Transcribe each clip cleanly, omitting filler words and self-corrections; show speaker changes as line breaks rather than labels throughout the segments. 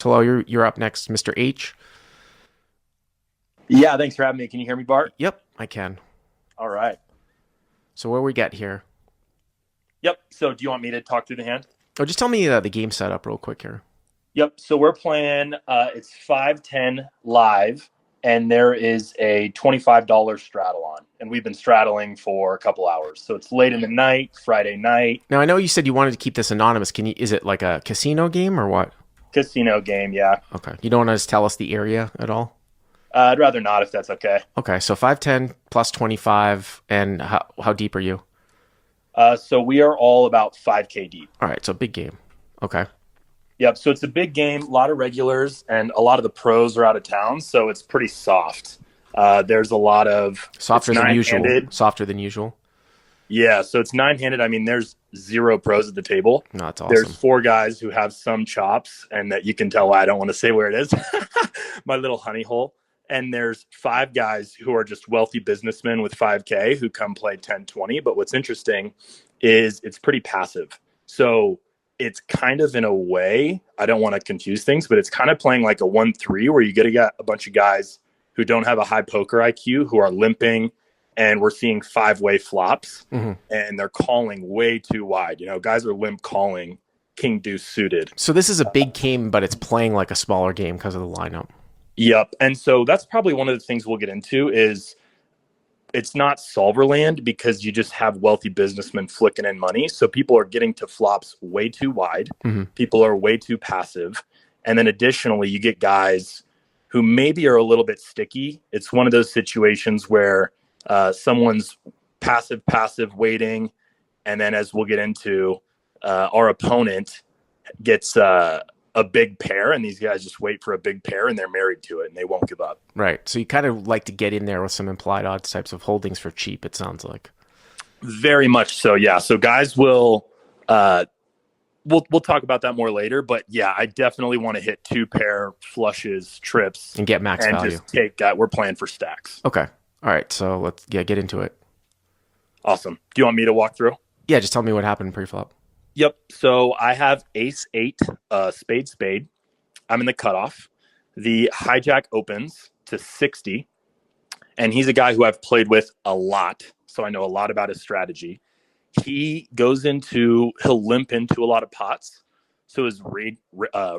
Hello, you're up next, Mr. H.
Yeah, thanks for having me. Can you hear me, Bart?
Yep, I can.
All right.
So where we get here?
Yep. So do you want me to talk through the hand?
Oh, just tell me the game setup real quick here.
Yep. So we're playing it's 5-10 live and there is a $25 straddle on. And we've been straddling for a couple hours. So it's late in the night, Friday night,
Now I know you said you wanted to keep this anonymous. Can you? Is it like a casino game or what?
casino game, yeah.
Okay, you don't want to just tell us the area at all.
I'd rather not if that's okay.
Okay, so 510 plus 25, and how deep are you?
So we are all about 5K deep.
All right, so big game. Okay,
Yep. So it's a big game, a lot of regulars, and a lot of the pros are out of town. So it's pretty soft. There's a lot of, it's
softer than
nine
usual.
handed.
Softer than usual.
Yeah, so it's nine-handed. I mean, there's zero pros at the table.
No, that's
There's
awesome.
four guys who have some chops, and that you can tell why I don't want to say where it is. My little honey hole. And there's five guys who are just wealthy businessmen with 5K who come play 10-20. But what's interesting is it's pretty passive. So it's kind of in a way, I don't want to confuse things, but it's kind of playing like a 1-3 where you get a bunch of guys who don't have a high poker IQ, who are limping, and we're seeing five-way flops,
Hmm.
and they're calling way too wide. You know, guys are limp calling king deuce suited.
So this is a big game, but it's playing like a smaller game because of the lineup.
Yep. And so that's probably one of the things we'll get into is it's not solver land because you just have wealthy businessmen flicking in money. So people are getting to flops way too wide.
Hmm.
People are way too passive. And then additionally, you get guys who maybe are a little bit sticky. It's one of those situations where someone's passive waiting, and then as we'll get into, our opponent gets a big pair, and these guys just wait for a big pair, and they're married to it, and they won't give up.
Right. So you kind of like to get in there with some implied odds types of holdings for cheap. It sounds like.
Very much so, yeah. So guys will. We'll talk about that more later, but yeah, I definitely want to hit two pair flushes, trips,
And get max
and
value.
just take that. We're playing for stacks.
Okay. All right. So let's get into it.
Awesome. Do you want me to walk through?
Yeah, just tell me what happened pre-flop.
Yep. So I have ace eight, spade. I'm in the cutoff. The hijack opens to 60, and he's a guy who I've played with a lot, so I know a lot about his strategy. He'll limp into a lot of pots, so his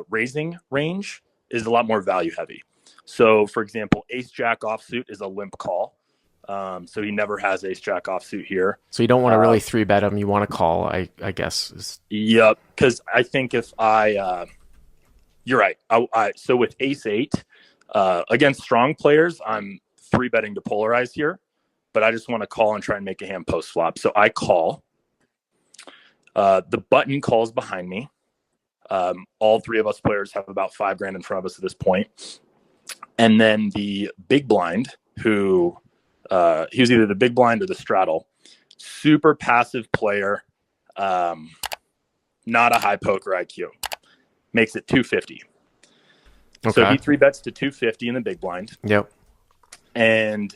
raising range is a lot more value heavy. So, for example, ace jack offsuit is a limp call. So he never has ace jack offsuit here.
So you don't want to really three bet him. You want to call, I guess.
Yep, because I think if you're right. So with ace eight against strong players, I'm three betting to polarize here, but I just want to call and try and make a hand post flop. So I call. The button calls behind me. All three of us players have about $5,000 in front of us at this point. And then the big blind, who he was either the big blind or the straddle, super passive player, not a high poker IQ, makes it 250.
Okay.
So he three bets to 250 in the big blind.
Yep.
And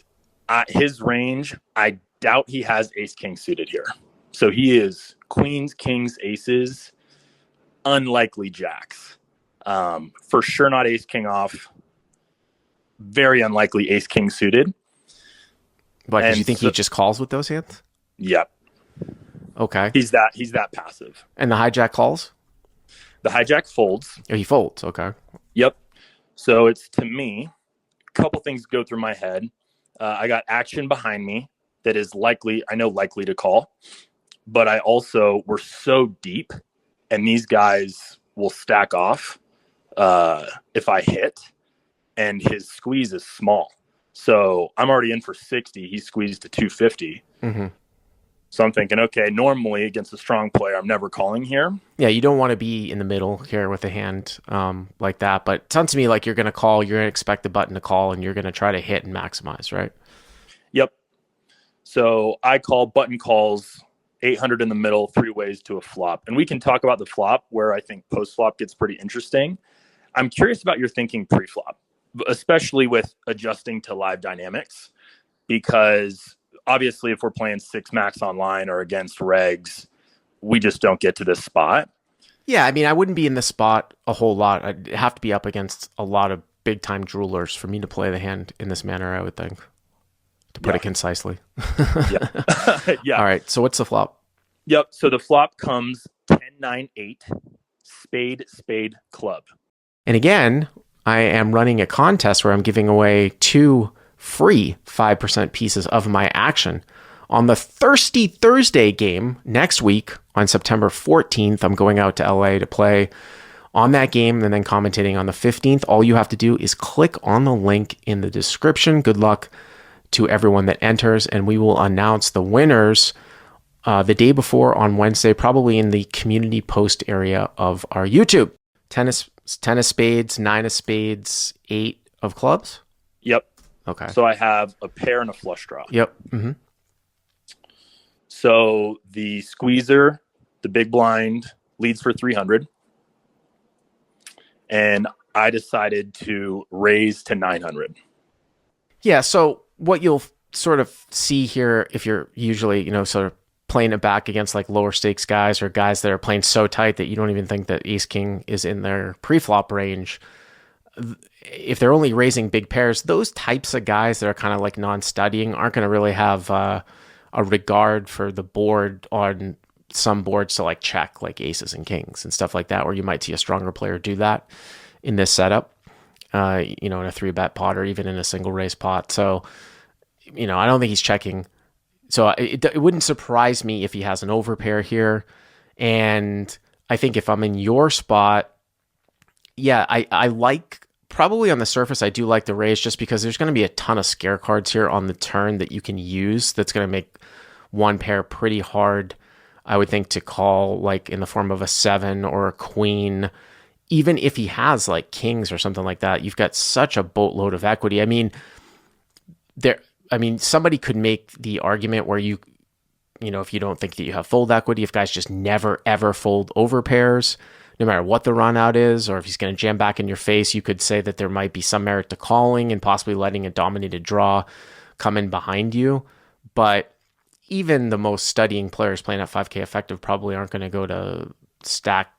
his range, I doubt he has ace king suited here. So he is queens, kings, aces, unlikely jacks. For sure not ace king off. Very unlikely ace king suited.
But do you think
so,
he just calls with those hands?
Yep.
Okay.
He's that passive.
And the hijack calls?
The hijack folds.
Oh, he folds. Okay.
Yep. So it's, to me, a couple things go through my head. I got action behind me that is likely to call, but I also, we're so deep, and these guys will stack off if I hit, and his squeeze is small. So I'm already in for 60. He squeezed to 250.
Mm-hmm.
So I'm thinking, okay, normally against a strong player, I'm never calling here.
Yeah, you don't want to be in the middle here with a hand like that. But it sounds to me like you're going to call, you're going to expect the button to call, and you're going to try to hit and maximize, right?
Yep. So I call, button calls, 800 in the middle, three ways to a flop. And we can talk about the flop where I think post flop gets pretty interesting. I'm curious about your thinking pre-flop, especially with adjusting to live dynamics, because obviously if we're playing six max online or against regs, we just don't get to this spot.
Yeah, I mean, I wouldn't be in this spot a whole lot. I'd have to be up against a lot of big time droolers for me to play the hand in this manner, I would think, to put
Yeah.
it concisely.
Yeah. Yeah.
All right. So what's the flop?
Yep. So the flop comes 10-9-8, spade, spade, club.
And again, I am running a contest where I'm giving away 2 free 5% pieces of my action. On the Thirsty Thursday game next week on September 14th, I'm going out to LA to play on that game and then commentating on the 15th. All you have to do is click on the link in the description. Good luck to everyone that enters, and we will announce the winners the day before on Wednesday, probably in the community post area of our YouTube. Tennis spades, 9 of spades, 8 of clubs.
Yep.
Okay.
So I have a pair and a flush draw.
Yep. Mm-hmm.
So the squeezer, the big blind, leads for 300. And I decided to raise to 900.
Yeah. So what you'll sort of see here, if you're usually, sort of playing it back against like lower stakes guys or guys that are playing so tight that you don't even think that ace king is in their pre-flop range. If they're only raising big pairs, those types of guys that are kind of like non-studying aren't going to really have a regard for the board on some boards to like check like aces and kings and stuff like that, where you might see a stronger player do that in this setup, in a 3-bet pot or even in a single raise pot. So, I don't think he's checking. So it wouldn't surprise me if he has an overpair here. And I think if I'm in your spot, yeah, I like, probably on the surface, I do like the raise just because there's going to be a ton of scare cards here on the turn that you can use. That's going to make one pair pretty hard, I would think, to call, like in the form of a 7 or a queen. Even if he has like kings or something like that, you've got such a boatload of equity. I mean, somebody could make the argument where if you don't think that you have fold equity, if guys just never ever fold over pairs, no matter what the run out is, or if he's going to jam back in your face, you could say that there might be some merit to calling and possibly letting a dominated draw come in behind you. But even the most studying players playing at 5K effective probably aren't going to go to stack,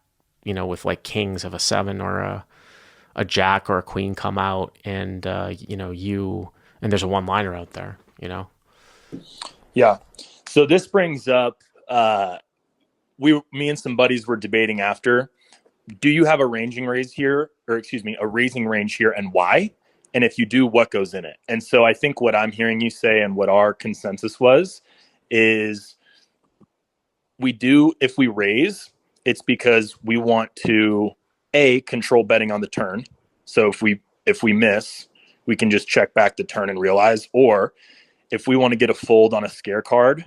with like kings of a 7 or a jack or a queen come out and, and there's a one-liner out there,
Yeah. So this brings up, me and some buddies were debating after, do you have a raising range here, and why? And if you do, what goes in it? And so I think what I'm hearing you say and what our consensus was is if we raise, it's because we want to control betting on the turn. So if we miss, we can just check back the turn and realize, or if we want to get a fold on a scare card,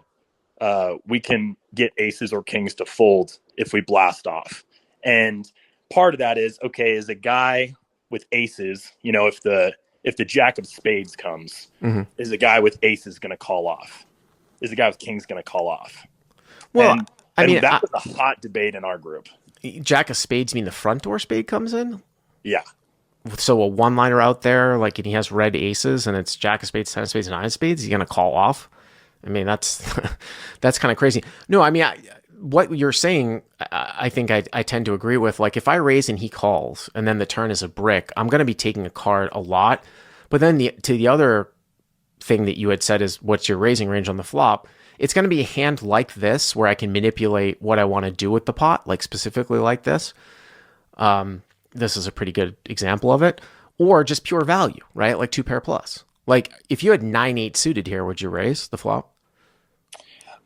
we can get aces or kings to fold if we blast off. And part of that is, is a guy with aces, if the jack of spades comes,
mm-hmm.
is a guy with aces going to call off? Is a guy with kings going to call off?
Well,
that was a hot debate in our group.
Jack of spades mean the front door spade comes in?
Yeah.
So a one-liner out there, like, and he has red aces and it's jack of spades, 10 of spades, and 9 of spades, he's going to call off? I mean, that's kind of crazy. No, I mean, what you're saying, I think I tend to agree with. Like, if I raise and he calls and then the turn is a brick, I'm going to be taking a card a lot. But then the other thing that you had said is, what's your raising range on the flop? It's going to be a hand like this where I can manipulate what I want to do with the pot, like specifically like this. This is a pretty good example of it. Or just pure value, right? Like 2 pair plus. Like, if you had 9-8 suited here, would you raise the flop?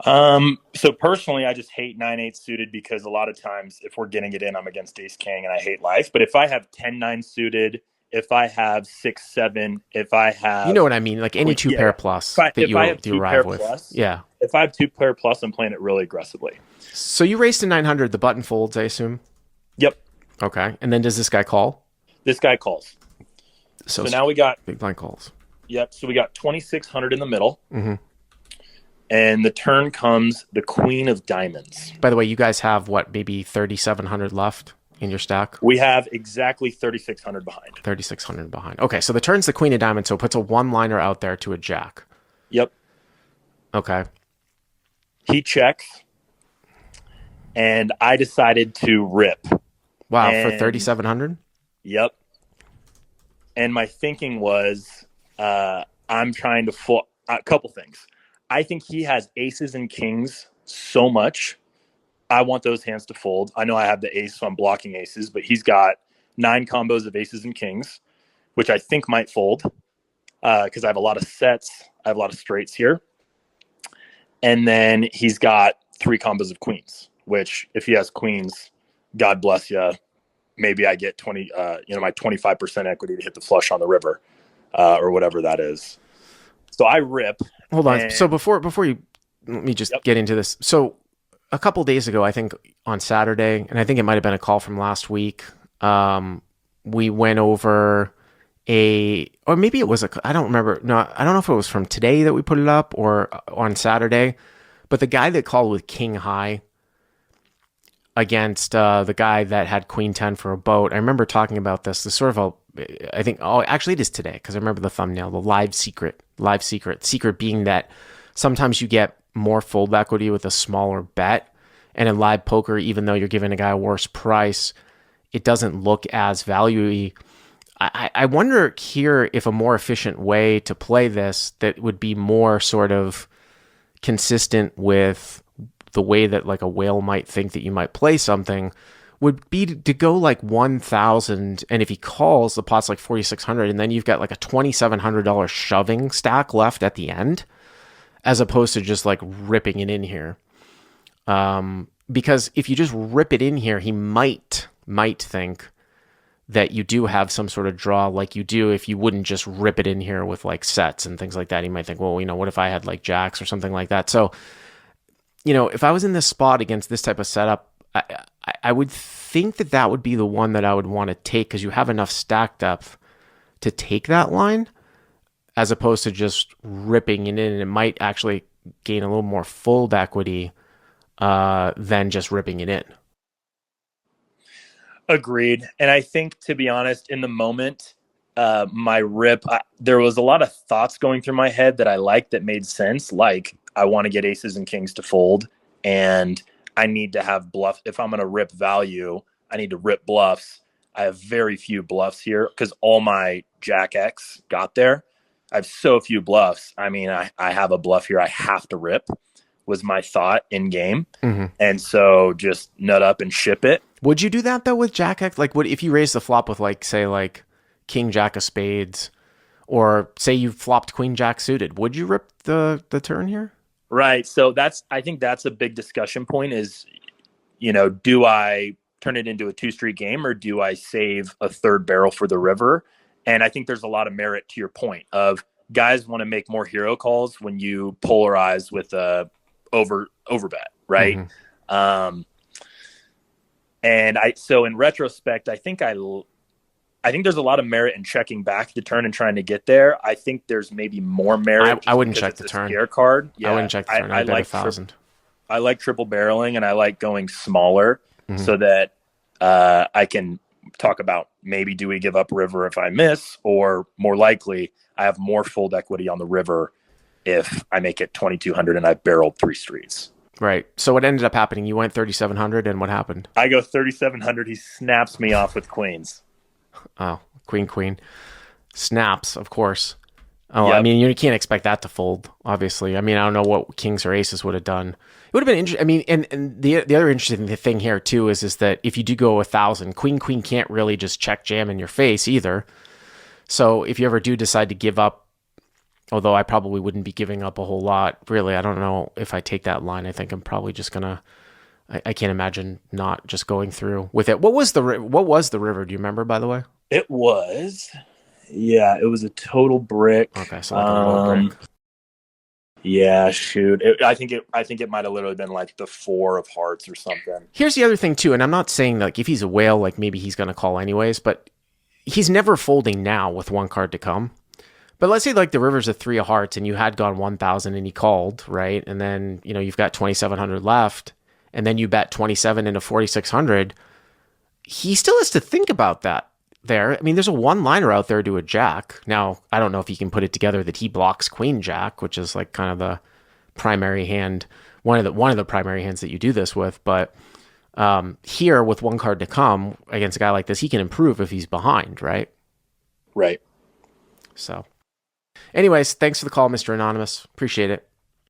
So personally, I just hate 9-8 suited because a lot of times if we're getting it in, I'm against ace king and I hate life. But if I have 10-9 suited, if I have 6-7, if I have,
you know what I mean, like any 2 pair plus that you arrive with.
Plus,
yeah.
If I have 2 pair plus, I'm playing it really aggressively.
So you raised to 900. The button folds, I assume.
Yep.
Okay. And then does this guy call?
This guy calls. So now we got
big blind calls.
Yep. So we got 2,600 in the middle.
Mm-hmm.
And the turn comes the queen of diamonds.
By the way, you guys have what, maybe 3,700 left in your stack?
We have exactly 3,600 behind.
3,600 behind. Okay, so the turn's the queen of diamonds, so it puts a one-liner out there to a jack.
Yep.
Okay.
He checks. and I decided to rip.
Wow, for
And
3,700.
yep. And my thinking was, I'm trying to a couple things. I think he has aces and kings so much. I want those hands to fold. I know I have the ace, so I'm blocking aces, but he's got 9 combos of aces and kings, which I think might fold because I have a lot of sets. I have a lot of straights here. And then he's got 3 combos of queens, which if he has queens, God bless you. Maybe I get my 25% equity to hit the flush on the river, or whatever that is. So I rip.
Hold on. So
And
before you, let me just
yep.
get into this. So a couple days ago, I think on Saturday, and I think it might have been a call from last week. We went over or maybe it was I don't remember. No, I don't know if it was from today that we put it up or on Saturday. But the guy that called with king high against the guy that had queen 10 for a boat. I remember talking about this. The sort of actually it is today because I remember the thumbnail, the live secret being that sometimes you get more fold equity with a smaller bet. And in live poker, even though you're giving a guy a worse price, it doesn't look as value-y. I wonder here if a more efficient way to play this that would be more sort of consistent with the way that like a whale might think that you might play something would be to go like 1,000. And if he calls, the pot's like 4,600. And then you've got like a $2,700 shoving stack left at the end, as opposed to just like ripping it in here. Because if you just rip it in here, he might think that you do have some sort of draw like you do if you wouldn't just rip it in here with like sets and things like that. He might think, well, what if I had like jacks or something like that? So, if I was in this spot against this type of setup, I would think that would be the one that I would want to take because you have enough stack depth to take that line as opposed to just ripping it in. And it might actually gain a little more fold equity than just ripping it in.
Agreed. And I think, to be honest, in the moment, my rip, there was a lot of thoughts going through my head that I liked that made sense. Like, I want to get aces and kings to fold, and I need to have bluff. If I'm going to rip value, I need to rip bluffs. I have very few bluffs here because all my Jack X got there. I have so few bluffs. I mean, I have a bluff here I have to rip, was my thought in game.
Mm-hmm.
And so just nut up and ship it.
Would you do that though with Jack X? Like, if you raise the flop with like, say, like King Jack of Spades, or say you flopped Queen Jack suited, would you rip the turn here?
Right. So I think that's a big discussion point is, do I turn it into a 2-street game or do I save a third barrel for the river? And I think there's a lot of merit to your point of guys want to make more hero calls when you polarize with a overbet, right?
Mm-hmm.
And so in retrospect, I think there's a lot of merit in checking back the turn and trying to get there. I think there's maybe more merit.
I wouldn't check the turn.
Scare card. Yeah,
I wouldn't check the turn. I bet
like
1,000.
I like triple barreling and I like going smaller so that I can talk about maybe do we give up river if I miss, or more likely I have more fold equity on the river if I make it 2,200 and I've barreled 3 streets.
Right. So what ended up happening? You went 3,700, and what happened?
I go 3,700. He snaps me off with queens.
Oh, queen. Snaps, of course. Oh,
Yep.
I mean, you can't expect that to fold, obviously. I mean, I don't know what kings or aces would have done. It would have been interesting. I mean, and the other interesting thing here, too, is that if you do go 1,000, queen can't really just check jam in your face either. So if you ever do decide to give up, although I probably wouldn't be giving up a whole lot, really, I don't know if I take that line. I think I'm probably just going to, I can't imagine not just going through with it. What was the river? Do you remember, by the way?
It was a total brick.
Okay, so like a low brick.
Yeah, shoot. I think it might have literally been like the 4 of hearts or something.
Here's the other thing too, and I'm not saying like if he's a whale, like maybe he's going to call anyways, but he's never folding now with one card to come. But let's say like the river's a 3 of hearts and you had gone 1,000 and he called, right? And then, you've got 2,700 left and then you bet 27 into 4,600. He still has to think about that there. I mean, there's a one-liner out there to a jack. Now, I don't know if he can put it together that he blocks queen jack, which is like kind of the primary hand, one of the primary hands that you do this with. But Here, with one card to come against a guy like this, he can improve if he's behind, right?
Right.
So, anyways, thanks for the call, Mr. Anonymous. Appreciate it.